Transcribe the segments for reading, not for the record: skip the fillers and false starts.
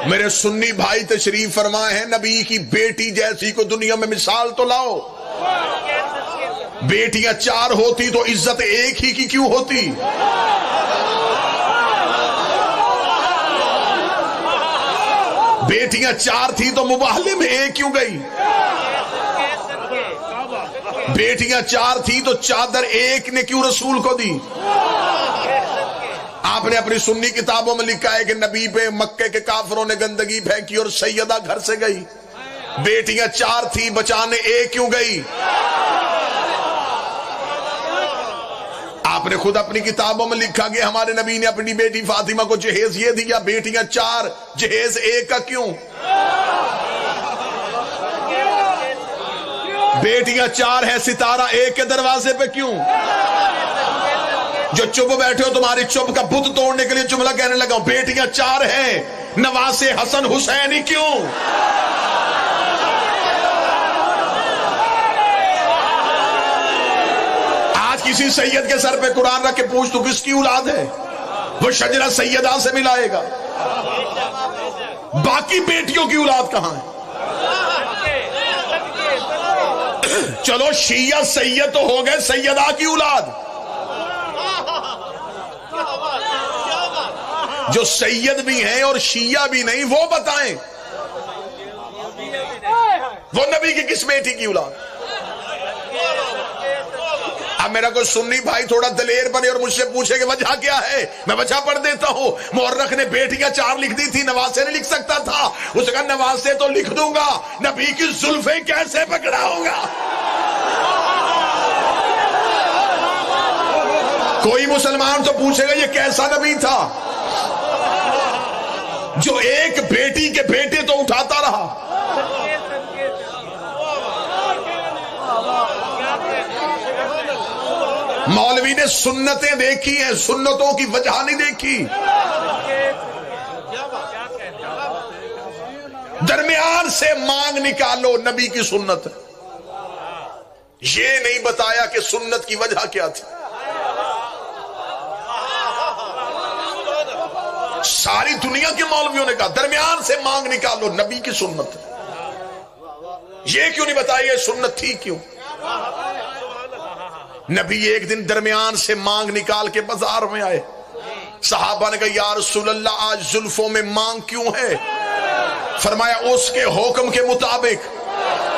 میرے سنی بھائی تشریف فرمائے ہیں، نبی کی بیٹی جیسی کو دنیا میں مثال تو لاؤ۔ بیٹیاں 4 ہوتی تو عزت ایک ہی کی کیوں ہوتی؟ بیٹیاں 4 تھی تو مباہلے میں ایک کیوں گئی؟ بیٹیاں 4 تھی تو چادر ایک نے کیوں رسول کو دی؟ آپ نے اپنی سنی کتابوں میں لکھا ہے کہ نبی پہ مکے کے کافروں نے گندگی پھینکی اور سیدہ گھر سے گئی۔ بیٹیاں 4 تھی، بچانے ایک کیوں گئی؟ آپ نے خود اپنی کتابوں میں لکھا کہ ہمارے نبی نے اپنی بیٹی فاطمہ کو جہیز یہ دیا، بیٹیاں 4 جہیز ایک کا کیوں؟ بیٹیاں 4 ہے، ستارہ ایک کے دروازے پہ کیوں؟ جو چپ بیٹھے ہو تمہاری چپ کا بت توڑنے کے لیے جملہ کہنے لگا ہوں، بیٹیاں 4 ہیں، نواسے حسن حسین ہی کیوں؟ آج کسی سید کے سر پہ قرآن رکھ کے پوچھ تو کس کی اولاد ہے، وہ شجرہ سیدہ سے ملائے گا۔ باقی بیٹیوں کی اولاد کہاں ہے؟ چلو شیعہ سید تو ہو گئے، سیدہ کی اولاد جو سید بھی ہیں اور شیعہ بھی نہیں، وہ بتائیں وہ نبی کی کس بیٹی کی اولاد؟ اب میرا کوئی سنی بھائی تھوڑا دلیر بنے اور مجھ سے پوچھے کہ وجہ کیا ہے، میں وجہ پڑھ دیتا ہوں۔ مورخ نے بیٹیاں 4 لکھ دی تھی، نواسے نہیں لکھ سکتا تھا۔ اس کا نواسے تو لکھ دوں گا، نبی کی زلفیں کیسے پکڑاؤں گا؟ کوئی مسلمان تو پوچھے گا یہ کیسا نبی تھا جو ایک بیٹی کے بیٹے تو اٹھاتا رہا؟ مولوی نے سنتیں دیکھی ہیں، سنتوں کی وجہ نہیں دیکھی۔ درمیان سے مانگ نکالو، نبی کی سنت یہ نہیں بتایا کہ سنت کی وجہ کیا تھی۔ ساری دنیا کے مولویوں نے کہا درمیان سے مانگ نکالو، نبی کی سنت یہ کیوں نہیں بتائی یہ سنت تھی کیوں؟ نبی ایک دن درمیان سے مانگ نکال کے بازار میں آئے، صحابہ نے کہا یا رسول اللہ آج زلفوں میں مانگ کیوں ہے؟ فرمایا اس کے حکم کے مطابق۔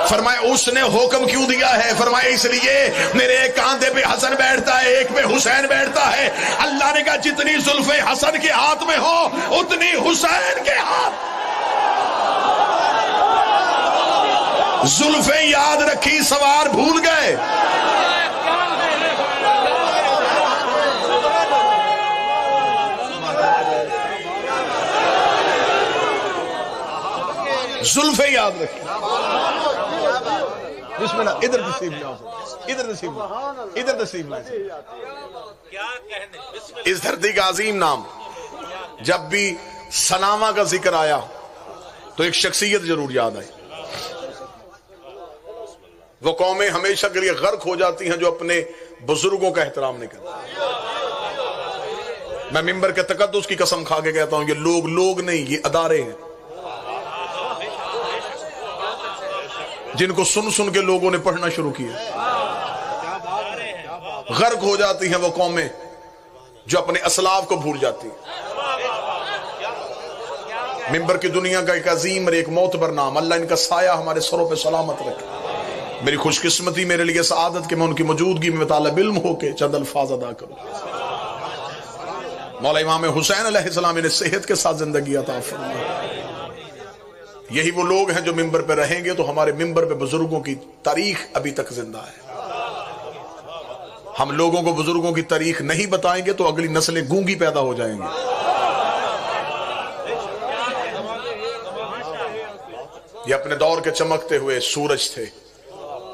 فرمایا اس نے حکم کیوں دیا ہے؟ فرمایا اس لیے میرے ایک کاندھے پہ حسن بیٹھتا ہے، ایک پہ حسین بیٹھتا ہے۔ اللہ نے کہا جتنی زلفیں حسن کے ہاتھ میں ہو اتنی حسین کے ہاتھ۔ زلفیں یاد رکھی، سوار بھول گئے۔ زلفیں یاد رکھی۔ بسم اللہ، ادھر تشریف لاؤ، ادھر تشریف لاؤ، ادھر تشریف لاؤ۔ اس دھرتی کا عظیم نام، جب بھی سناما کا ذکر آیا تو ایک شخصیت ضرور یاد آئی۔ وہ قومیں ہمیشہ کے لیے غرق ہو جاتی ہیں جو اپنے بزرگوں کا احترام نہیں کرتی۔ میں ممبر کے تقدس کی قسم کھا کے کہتا ہوں یہ لوگ نہیں، یہ ادارے ہیں جن کو سن کے لوگوں نے پڑھنا شروع کیا۔ غرق ہو جاتی ہیں وہ قومیں جو اپنے اسلاف کو بھول جاتی ہیں۔ ممبر کی دنیا کا ایک عظیم اور ایک معتبر نام، اللہ ان کا سایہ ہمارے سروں پہ سلامت رکھے۔ میری خوش قسمتی میرے لیے سعادت کہ میں ان کی موجودگی میں طالب علم ہو کے چند الفاظ ادا کروں۔ مولا امام حسین علیہ السلام نے صحت کے ساتھ زندگی عطا فرمائے۔ یہی وہ لوگ ہیں جو ممبر پہ رہیں گے تو ہمارے ممبر پہ بزرگوں کی تاریخ ابھی تک زندہ ہے۔ ہم لوگوں کو بزرگوں کی تاریخ نہیں بتائیں گے تو اگلی نسلیں گونگی پیدا ہو جائیں گی۔ یہ اپنے دور کے چمکتے ہوئے سورج تھے،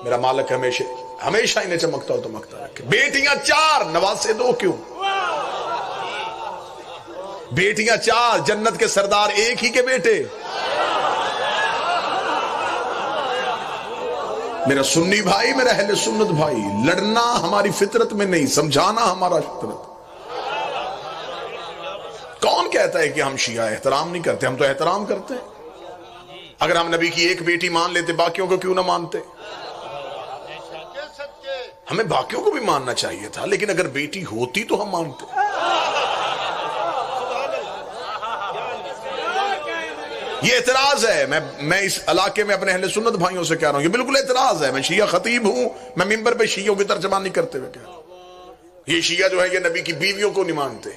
میرا مالک ہمیشہ انہیں چمکتا اور دمکتا رکھے۔ بیٹیاں 4 نواسے 2 کیوں؟ بیٹیاں 4 جنت کے سردار ایک ہی کے بیٹے۔ میرا سنی بھائی، میرا اہل سنت بھائی، لڑنا ہماری فطرت میں نہیں، سمجھانا ہمارا فطرت۔ کون کہتا ہے کہ ہم شیعہ احترام نہیں کرتے؟ ہم تو احترام کرتے ہیں۔ اگر ہم نبی کی ایک بیٹی مان لیتے باقیوں کو کیوں نہ مانتے؟ ہمیں باقیوں کو بھی ماننا چاہیے تھا، لیکن اگر بیٹی ہوتی تو ہم مانتے۔ یہ اعتراض ہے، میں اس علاقے میں اپنے اہل سنت بھائیوں سے کہہ رہا ہوں، یہ بالکل اعتراض ہے۔ میں شیعہ خطیب ہوں، میں ممبر پہ شیعوں کی ترجمان نہیں کرتے ہوئے کہہ رہا ہوں۔ یہ شیعہ جو ہے یہ نبی کی بیویوں کو نہیں مانتے،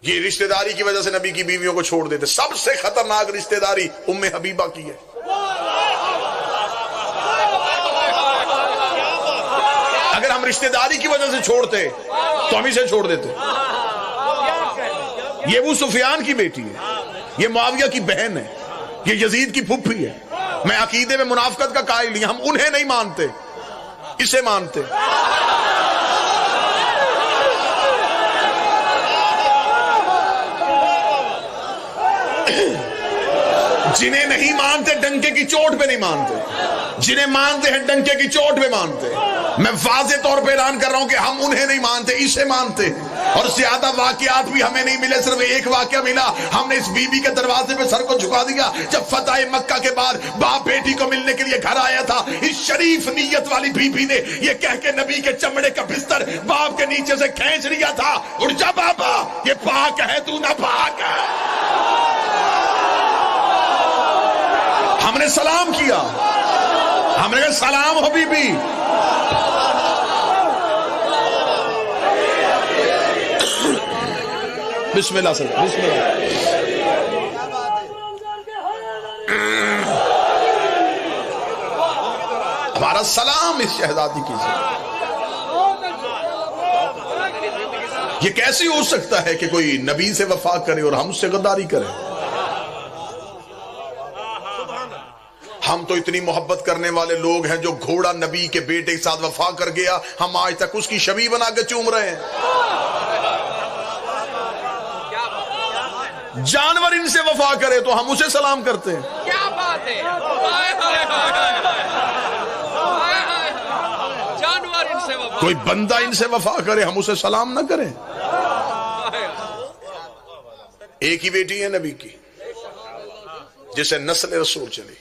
یہ رشتہ داری کی وجہ سے نبی کی بیویوں کو چھوڑ دیتے۔ سب سے خطرناک رشتہ داری ام حبیبہ کی ہے۔ اگر ہم رشتہ داری کی وجہ سے چھوڑتے تو ہم اسے چھوڑ دیتے۔ یہ ابو سفیان کی بیٹی ہے، یہ معاویہ کی بہن ہے، یہ یزید کی پھپھی ہے۔ میں عقیدے میں منافقت کا قائل نہیں، ہم انہیں نہیں مانتے، اسے مانتے۔ جنہیں نہیں مانتے ڈنکے کی چوٹ پہ نہیں مانتے، جنہیں مانتے ہیں ڈنکے کی چوٹ پہ مانتے۔ میں واضح طور پہ اعلان کر رہا ہوں کہ ہم انہیں نہیں مانتے، اسے مانتے۔ اور زیادہ واقعات بھی ہمیں نہیں ملے، صرف ایک واقعہ ملا۔ ہم نے اس بی بی کے دروازے پہ سر کو جھکا دیا جب فتح مکہ کے بعد باپ بیٹی کو ملنے کے لیے گھر آیا تھا۔ اس شریف نیت والی بی بی نے یہ کہہ کے نبی کے چمڑے کا بستر باپ کے نیچے سے کھینچ لیا تھا، اٹھ جا بابا، یہ پاک ہے، تو نہ پاک ہے۔ ہم نے سلام کیا، ہم نے کہا سلام ہو بی بی۔ بسم اللہ سر، بسم اللہ۔ ہمارا سلام اس شہزادی کی سے۔ یہ کیسے ہو سکتا ہے کہ کوئی نبی سے وفا کرے اور ہم اس سے غداری کرے؟ ہم تو اتنی محبت کرنے والے لوگ ہیں، جو گھوڑا نبی کے بیٹے کے ساتھ وفا کر گیا ہم آج تک اس کی شبیہ بنا کے چوم رہے ہیں۔ جانور ان سے وفا کرے تو ہم اسے سلام کرتے ہیں۔ کیا بات ہے، جانور ان سے وفا، کوئی بندہ ان سے وفا کرے ہم اسے سلام نہ کریں۔ ایک ہی بیٹی ہے نبی کی جسے نسل رسول چلی،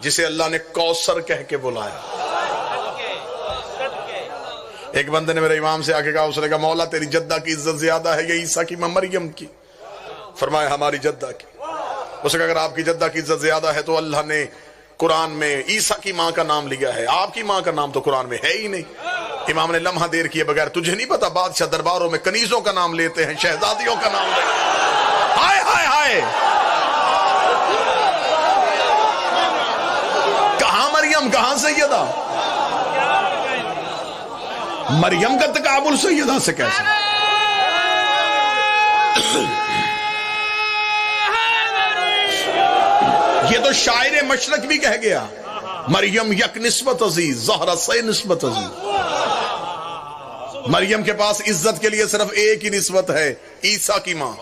جسے اللہ نے کوثر کہہ کے بلایا۔ ایک بندے نے میرے امام سے آ کے کہا، اس نے کہا مولا تیری جدہ کی عزت زیادہ ہے یا عیسیٰ کی ماں مریم کی؟ فرمایا ہماری جدہ کی۔ اس نے کہا اگر آپ کی جدہ کی عزت زیادہ ہے تو اللہ نے قرآن میں عیسیٰ کی ماں کا نام لیا ہے، آپ کی ماں کا نام تو قرآن میں ہے ہی نہیں۔ امام نے لمحہ دیر کیے بغیر، تجھے نہیں پتا بادشاہ درباروں میں کنیزوں کا نام لیتے ہیں، شہزادیوں کا نام لیتے ہیں۔ ہائے ہائے ہائے، کہاں مریم کہاں سیدہ؟ مریم کا تقابل سیدہ سے کیسے؟ یہ تو شاعر مشرق بھی کہہ گیا، مریم یک نسبت عزیز، زہرہ سے نسبت عزیز۔ مریم کے پاس عزت کے لیے صرف ایک ہی نسبت ہے، عیسیٰ کی ماں۔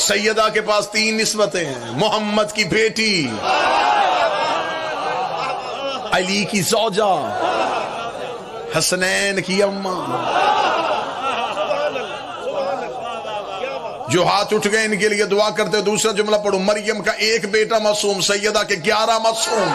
سیدہ کے پاس 3 نسبتیں ہیں، محمد کی بیٹی، علی کی زوجہ، حسنین کی اماں۔ جو ہاتھ اٹھ گئے ان کے لیے دعا کرتے۔ دوسرا جملہ پڑھو، مریم کا ایک بیٹا معصوم، سیدہ کے 11 معصوم۔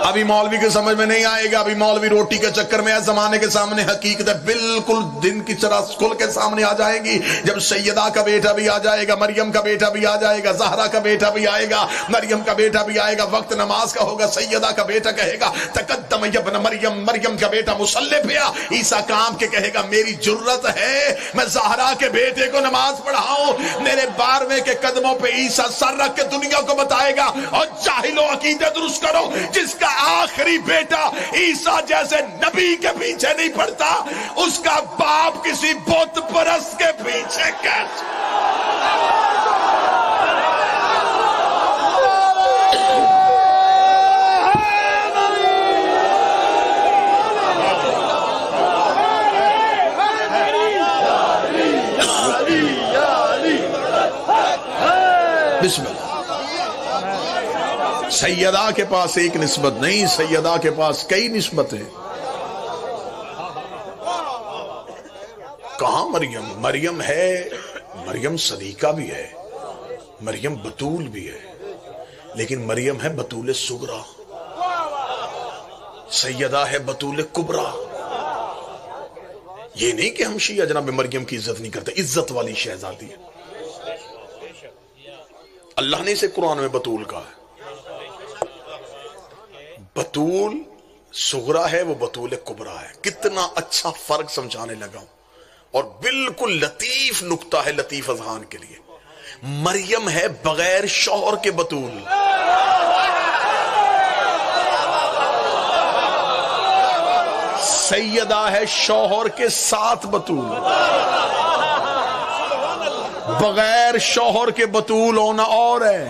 ابھی مولوی کے سمجھ میں نہیں آئے گا، ابھی مولوی روٹی کے چکر میں ہے، زمانے کے سامنے حقیقت ہے بالکل دن کی طرح کھل کے سامنے آ جائیں گی۔ جب سیدہ کا بیٹا بھی آ جائے گا، مریم کا بیٹا بھی آ جائے گا، زہرا کا بیٹا بھی آئے گا، مریم کا بیٹا بھی آئے گا، وقت نماز کا ہوگا، سیدہ کا بیٹا کہے گا تقدم ابن مریم، مریم کا بیٹا مصلی پہ آ، عیسیٰ کام کے کہے گا میری جرت ہے میں زہرا کے بیٹے کو نماز پڑھاؤں۔ میرے 12ویں کے قدموں پہ عیسیٰ سر رکھ کے دنیا کو بتائے گا، اور جاہلو عقیدے درست کرو، جس کا آخری بیٹا عیسیٰ جیسے نبی کے پیچھے نہیں پڑتا، اس کا باپ کسی بت پرست کے پیچھے کیسے؟ بسم اللہ۔ سیدہ کے پاس ایک نسبت نہیں، سیدہ کے پاس کئی نسبتیں۔ کہاں مریم؟ مریم ہے، مریم صدیقہ بھی ہے، مریم بطول بھی ہے، لیکن مریم ہے بطول صغرا، سیدہ ہے بطول کبرا۔ یہ نہیں کہ ہم شیعہ جناب مریم کی عزت نہیں کرتے، عزت والی شہزادی ہے، اللہ نے اسے قرآن میں بطول کہا ہے۔ بطول صغرا ہے، وہ بطول کبرا ہے۔ کتنا اچھا فرق سمجھانے لگا ہوں، اور بالکل لطیف نکتہ ہے لطیف اذہان کے لیے۔ مریم ہے بغیر شوہر کے بطول، سیدہ ہے شوہر کے ساتھ بطول۔ بغیر شوہر کے بطول ہونا اور ہے،